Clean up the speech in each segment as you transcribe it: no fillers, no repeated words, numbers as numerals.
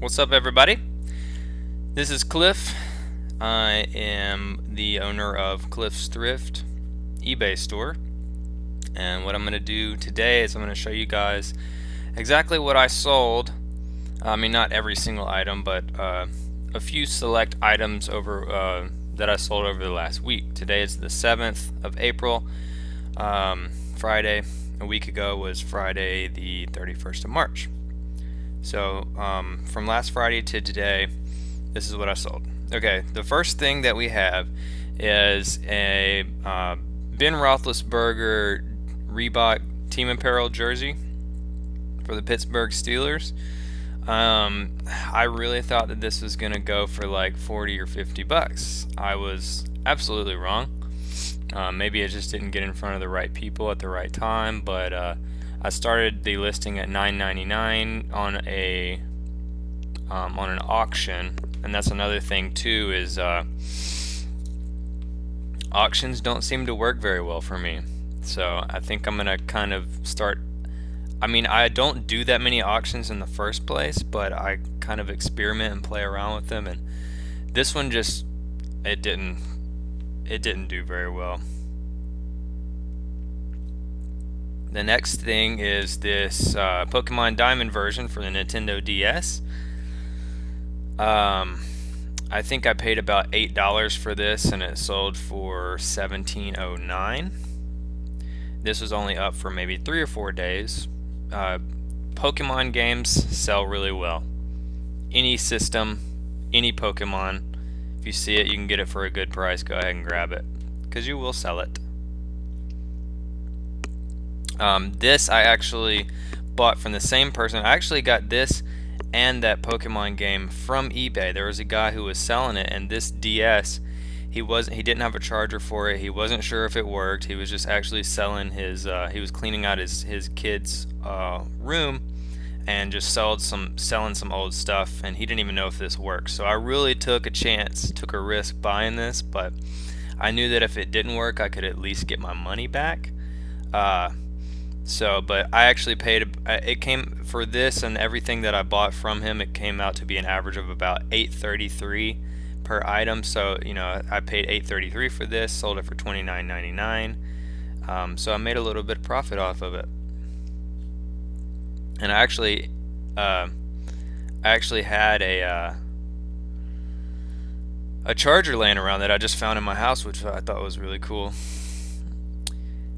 What's up, everybody? This is Cliff. I am the owner of Cliff's Thrift eBay store, and what I'm going to do today is I'm going to show you guys exactly what I sold. I mean, not every single item, but a few select items over that I sold over the last week. Today is the 7th of April. Friday, a week ago, was Friday the 31st of March. So from last Friday to today, this is what I sold. Okay, the first thing that we have is a Ben Roethlisberger Reebok Team Apparel jersey for the Pittsburgh Steelers. I really thought that this was gonna go for like 40 or 50 bucks. I was absolutely wrong. Maybe it just didn't get in front of the right people at the right time, but I started the listing at $9.99 on an auction, and that's another thing too, is auctions don't seem to work very well for me. So I think I'm gonna kind of start. I mean, I don't do that many auctions in the first place, but I kind of experiment and play around with them, and this one just it didn't do very well. The next thing is this Pokemon Diamond version for the Nintendo DS. I think I paid about $8 for this, and it sold for $17.09. This was only up for maybe 3 or 4 days. Pokemon games sell really well. Any system, any Pokemon, if you see it, you can get it for a good price. Go ahead and grab it, because you will sell it. This I actually bought from the same person. I actually got this and that Pokemon game from eBay. There was a guy who was selling it, and this DS, he didn't have a charger for it. He wasn't sure if it worked. He was just actually selling his he was cleaning out his kid's room and just selling some old stuff, and he didn't even know if this worked. So I really took a risk buying this, but I knew that if it didn't work, I could at least get my money back. But I actually paid, it came for this and everything that I bought from him, it came out to be an average of about $8.33 per item. So, I paid $8.33 for this, sold it for $29.99. So I made a little bit of profit off of it. And I actually had a charger laying around that I just found in my house, which I thought was really cool.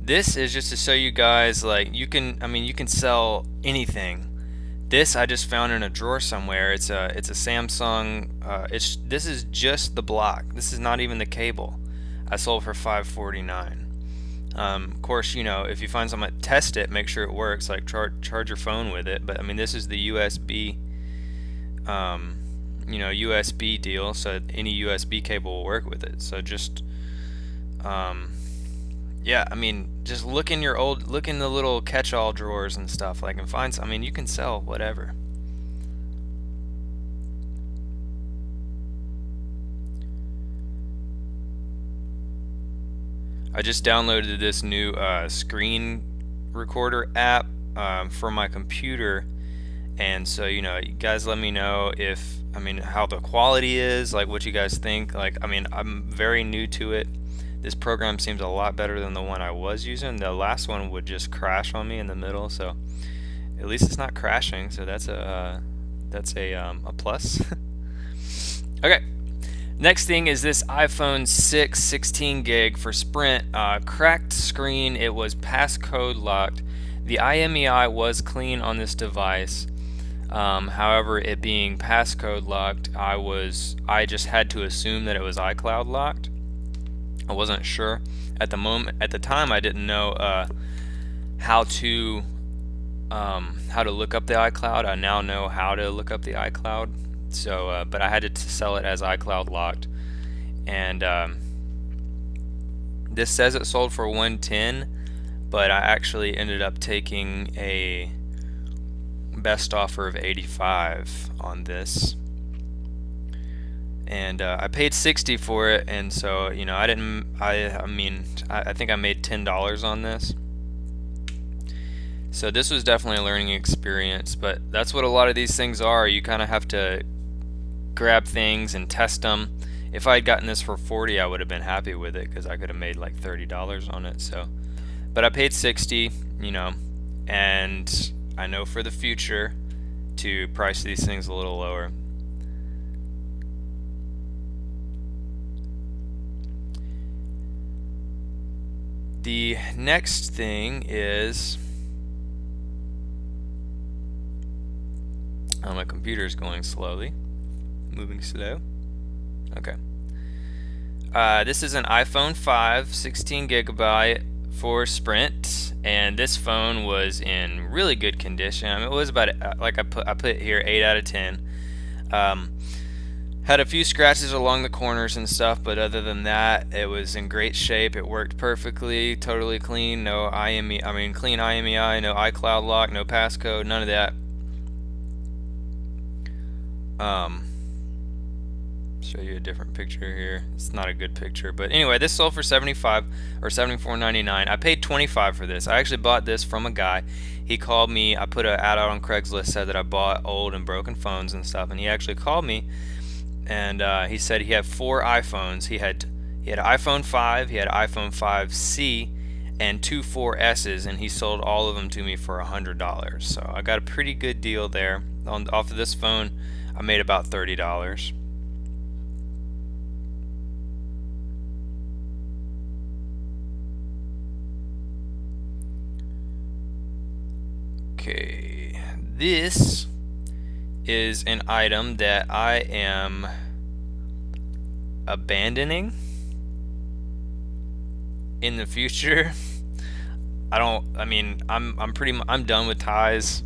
This is just to show you guys, like, you can sell anything. This I just found in a drawer somewhere. It's a Samsung. This is just the block. This is not even the cable. I sold for $5.49. Of course, if you find something, test it, make sure it works. Like charge your phone with it. But I mean, this is the USB. USB deal. So any USB cable will work with it. So just. Yeah, I mean, just look in the little catch-all drawers and stuff, like, and find. I mean, you can sell whatever. I just downloaded this new screen recorder app for my computer, and so you guys let me know how the quality is, like what you guys think. Like, I mean, I'm very new to it. This program seems a lot better than the one I was using. The last one would just crash on me in the middle, so at least it's not crashing, so that's a plus. Okay, next thing is this iPhone 6 16 gig for Sprint. Cracked screen. It was passcode locked. The IMEI was clean on this device. However, it being passcode locked, I just had to assume that it was iCloud locked. I wasn't sure at the moment. At the time, I didn't know how to look up the iCloud. I now know how to look up the iCloud. So, but I had to sell it as iCloud locked, and this says it sold for $110, but I actually ended up taking a best offer of $85 on this. And I paid $60 for it, and so I think I made $10 on this. So this was definitely a learning experience, but that's what a lot of these things are. You kind of have to grab things and test them. If I had gotten this for 40, I would have been happy with it because I could have made like $30 on it. So, but I paid 60, and I know for the future to price these things a little lower. The next thing is, my computer is going slowly, moving slow. Okay. This is an iPhone 5, 16 gigabyte for Sprint, and this phone was in really good condition. I mean, it was about like I put here 8 out of 10. Had a few scratches along the corners and stuff, but other than that, it was in great shape. It worked perfectly, totally clean. No clean IMEI, no iCloud lock, no passcode, none of that. Show you a different picture here. It's not a good picture, but anyway, this sold for $75 or $74.99. I paid $25 for this. I actually bought this from a guy. He called me. I put an ad out on Craigslist, said that I bought old and broken phones and stuff, and he actually called me, and he said he had 4 iPhones. He had an iPhone 5, he had an iPhone 5C, and 2 4S's, and he sold all of them to me for $100. So I got a pretty good deal there. Off of this phone, I made about $30. Okay, this is an item that I am abandoning in the future. I'm done with ties.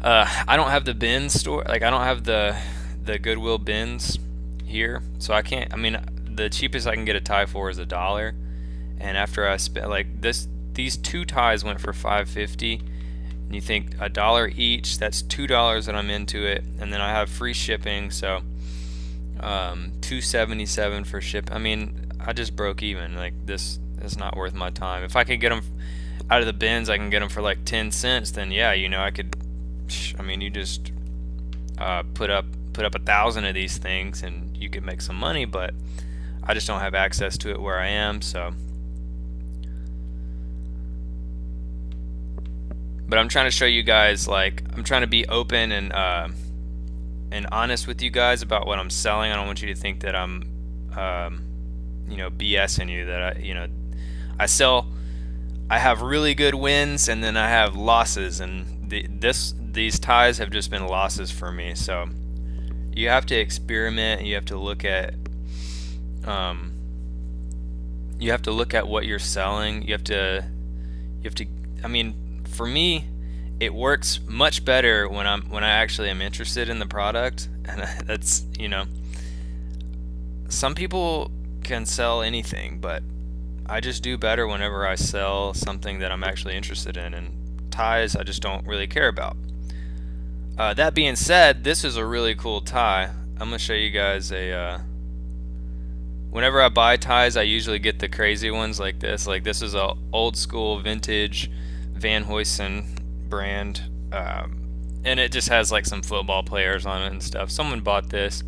I don't have the bin store, like I don't have the Goodwill bins here, so I can't. The cheapest I can get a tie for is $1, and after I spent these 2 ties went for $5.50. And you think $1 each, that's $2 that I'm into it, and then I have free shipping, so $2.77 for ship. I just broke even. Like, this is not worth my time. If I could get them out of the bins, I can get them for like 10 cents. Then yeah, I could. You just put up 1,000 of these things, and you could make some money. But I just don't have access to it where I am, so. But I'm trying to show you guys, I'm trying to be open and honest with you guys about what I'm selling. I don't want you to think that I'm, BSing you. That I have really good wins, and then I have losses, and these ties have just been losses for me. So you have to experiment. You have to look at what you're selling. You have to. For me, it works much better when I actually am interested in the product, and that's some people can sell anything, but I just do better whenever I sell something that I'm actually interested in, and ties I just don't really care about. That being said, this is a really cool tie. I'm gonna show you guys whenever I buy ties, I usually get the crazy ones like this. Like, this is a old school vintage Van Huysen brand, and it just has like some football players on it and stuff. Someone bought this.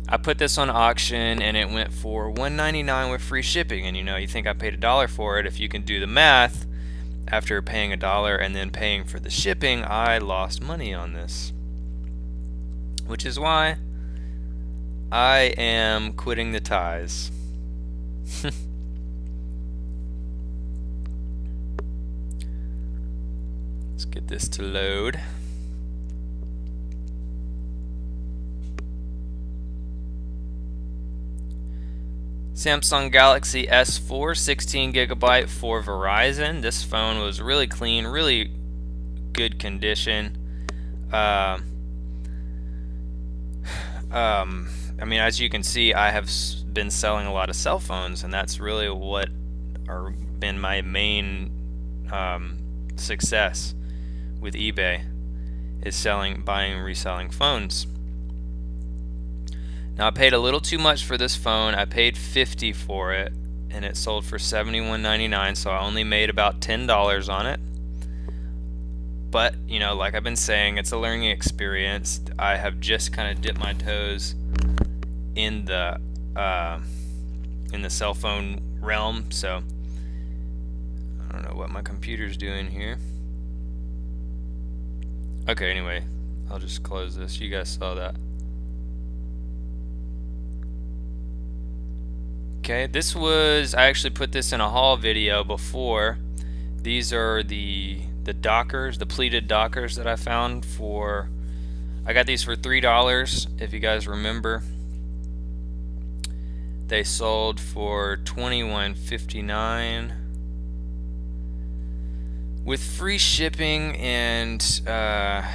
I put this on auction, and it went for $1.99 with free shipping. And you think I paid $1 for it. If you can do the math, after paying $1 and then paying for the shipping, I lost money on this, which is why I am quitting the ties. Let's get this to load. Samsung Galaxy S4, 16 gigabyte for Verizon. This phone was really clean, really good condition. As you can see, I have been selling a lot of cell phones, and that's really what been my main success with eBay, is buying and reselling phones. Now, I paid a little too much for this phone. I paid $50 for it, and it sold for $71.99, so I only made about $10 on it. But you know, like I've been saying, it's a learning experience. I have just kind of dipped my toes in the cell phone realm, so I don't know what my computer's doing here. Okay, anyway, I'll just close this. You guys saw that. Okay, I actually put this in a haul video before. These are the Dockers, the pleated Dockers that I found for, I got these for $3, if you guys remember. They sold for $21.59 with free shipping, and so I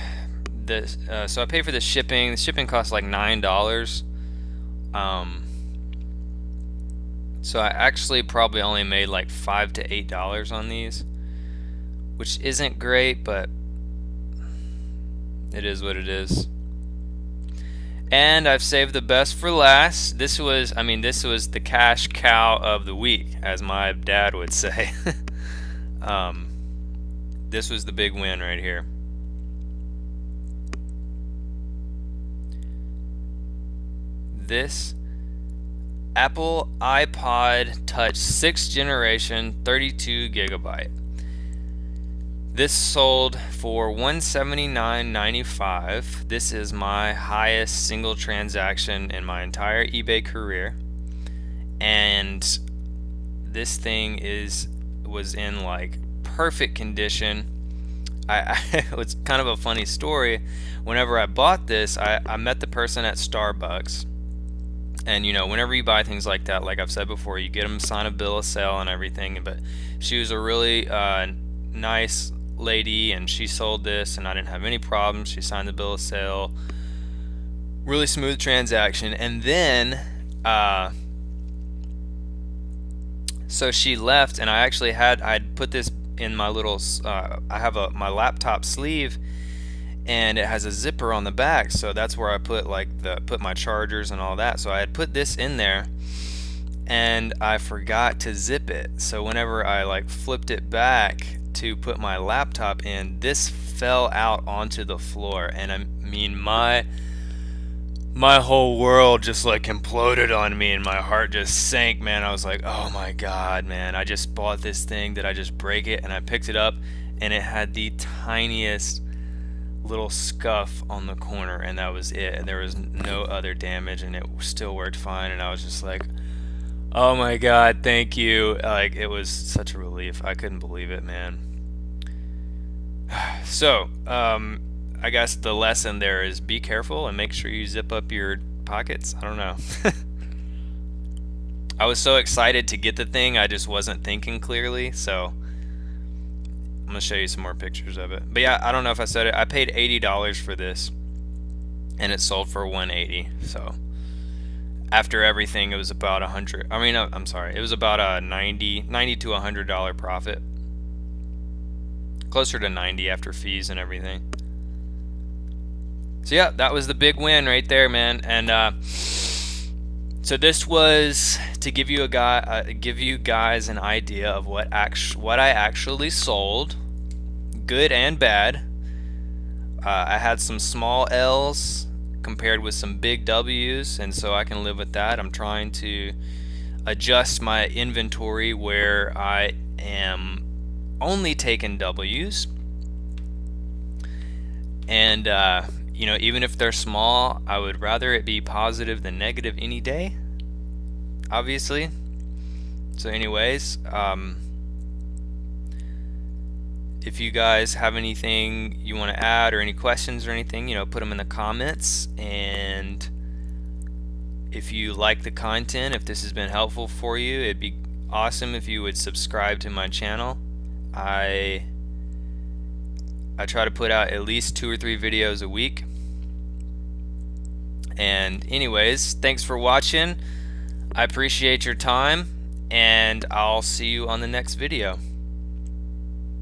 paid for the shipping. The shipping cost like $9. So I actually probably only made like $5 to $8 on these, which isn't great, but it is what it is. And I've saved the best for last. This was the cash cow of the week, as my dad would say. This was the big win right here. This Apple iPod Touch 6th generation 32 gigabyte. This sold for $179.95. This is my highest single transaction in my entire eBay career, and this thing was in like perfect condition. It's kind of a funny story. Whenever I bought this, I met the person at Starbucks, and you know, whenever you buy things like that, like I've said before, you get them to sign a bill of sale and everything. But she was a really nice lady, and she sold this, and I didn't have any problems. She signed the bill of sale, really smooth transaction. And then so she left, and I'd put this in my little I have my laptop sleeve, and it has a zipper on the back, so that's where I put put my chargers and all that. So I had put this in there, and I forgot to zip it. So whenever I flipped it back to put my laptop in, this fell out onto the floor, and I mean my whole world just imploded on me, and my heart just sank, man. I was like, oh my god, man, I just bought this thing. Did I just break it? And I picked it up, and it had the tiniest little scuff on the corner, and that was it, and there was no other damage, and it still worked fine. And I was just like, oh my god, thank you. It was such a relief. I couldn't believe it, man. So I guess the lesson there is be careful and make sure you zip up your pockets. I don't know. I was so excited to get the thing, I just wasn't thinking clearly. So I'm gonna show you some more pictures of it. But yeah, I don't know if I said it, I paid $80 for this, and it sold for $180. So after everything, it was about it was about a $90 to $100 profit, closer to 90 after fees and everything. So yeah, that was the big win right there, man. And so this was to give you guys an idea of what I actually sold, good and bad. I had some small L's compared with some big W's, and so I can live with that. I'm trying to adjust my inventory where I am only taking W's, and you know, even if they're small, I would rather it be positive than negative any day, obviously. So anyways, if you guys have anything you want to add or any questions or anything, you know, put them in the comments. And if you like the content, if this has been helpful for you, it'd be awesome if you would subscribe to my channel. I try to put out at least 2 or 3 videos a week. And anyways, thanks for watching. I appreciate your time, and I'll see you on the next video.